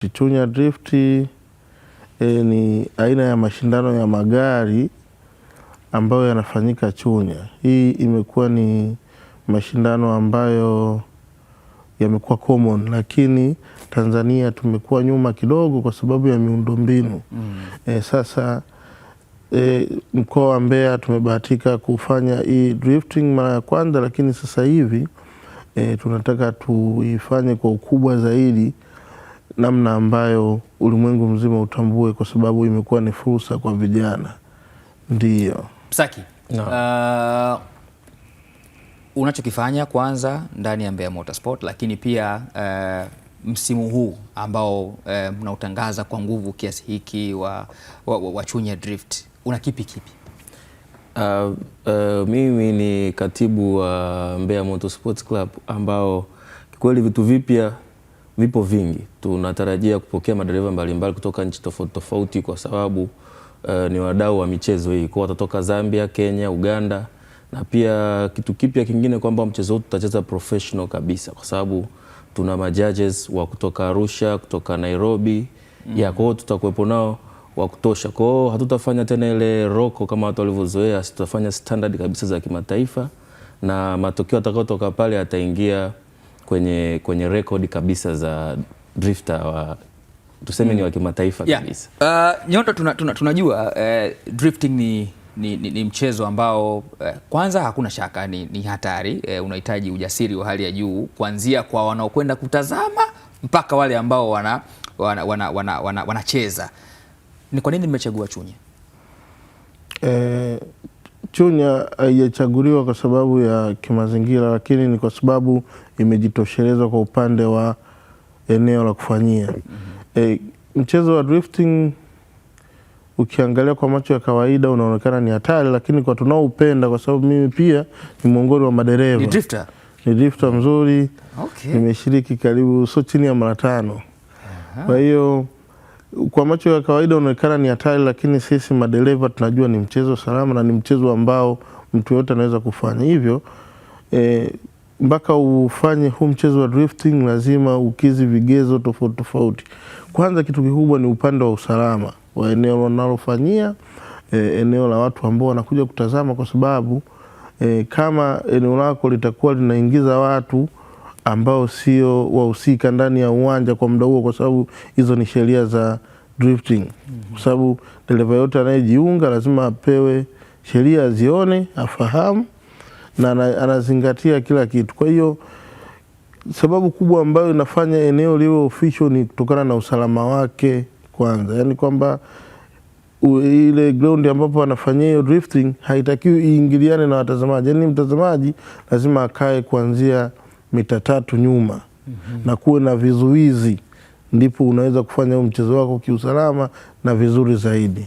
Chunya Drift ni aina ya mashindano ya magari ambayo yanafanyika Chunya. Hii imekuwa ni mashindano ambayo yamekuwa common, lakini Tanzania tumekuwa nyuma kidogo kwa sababu ya miundombinu. Sasa mkoa wa Mbeya tumebahatika kufanya hii drifting mara ya kwanza, lakini sasa hivi tunataka tuifanye kwa ukubwa zaidi, namna ambayo ulimwengu mzima utambue, kwa sababu imekuwa ni fursa kwa vijana. Ndiyo. Msaki, no. Unachokifanya kwanza ndani ya Mbeya Motorsport, lakini pia msimu huu ambao mnautangaza kwa nguvu kiasi hiki wa Chunya Drift, una kipi? Mimi ni katibu wa Mbeya Motorsport Club, ambao kweli vitu vipya vipo vingi. Tunatarajia kupokea madereva mbalimbali kutoka nchi tofauti tofauti, kwa sababu ni wadau wa michezo hii. Kwa watatoka Zambia, Kenya, Uganda, na pia kitu kipya kingine kwamba mchezo huu tutacheza professional kabisa, kwa sababu tuna majudges wa kutoka Arusha, kutoka Nairobi. Kwa hiyo tutakuwepo nao wa kutosha. Kwa hiyo hatutafanya tena ile roko kama watu walivyozoea, tutafanya standard kabisa za kimataifa, na matokeo atakayotoka pale yataingia kwenye record kabisa za drifter wa tuseme ni wa kimataifa kabisa. Nyondo, tunajua drifting ni mchezo ambao kwanza hakuna shaka ni hatari, unahitaji ujasiri wa hali ya juu, kuanzia kwa wanaokwenda kutazama mpaka wale ambao wanacheza. Ni kwa nini mmechagua Chunya? Chunya haijachaguliwa kwa sababu ya kimazingira, lakini ni kwa sababu imejitosheleza kwa upande wa eneo la kufanyia. Mchezo wa drifting ukiangalia kwa macho ya kawaida unaonekana ni hatari, lakini kwa tunaoupenda, kwa sababu mimi pia ni miongoni wa madereva. Ni drifter mzuri. Okay. Nimeshiriki karibu sio chini ya mara 5. Kwa hiyo kwa macho ya kawaida unaonekana ni hatari, lakini sisi madereva tunajua ni mchezo salama na ni mchezo ambao mtu yote anaweza kufanya. Hivyo mpaka ufanye huu mchezo wa drifting lazima ukizi vigezo tofauti tofauti. Kwanza kitu kikubwa ni upande wa usalama wa eneo wanalofanyia, eneo la watu ambao wanakuja kutazama, kwa sababu kama eneo lako litakuwa linaingiza watu ambao sio wahusika ndani ya uwanja kwa muda huo, kwa sababu hizo ni sheria za drifting. Kwa sababu dereva yote anayejiunga lazima apewe sheria, azione, afahamu na anazingatia kila kitu. Kwa hiyo sababu kubwa ambayo inafanya eneo liwe official ni kutokana na usalama wake kwanza. Yani kwamba ile ground ambapo wanafanyia hiyo drifting haitakiwi iingiliane na watazamaji. Yani mtazamaji lazima akae kuanzia mita 3 nyuma na kuwe na vizuizi, ndipo unaweza kufanya mchezo wako kiusalama na vizuri zaidi.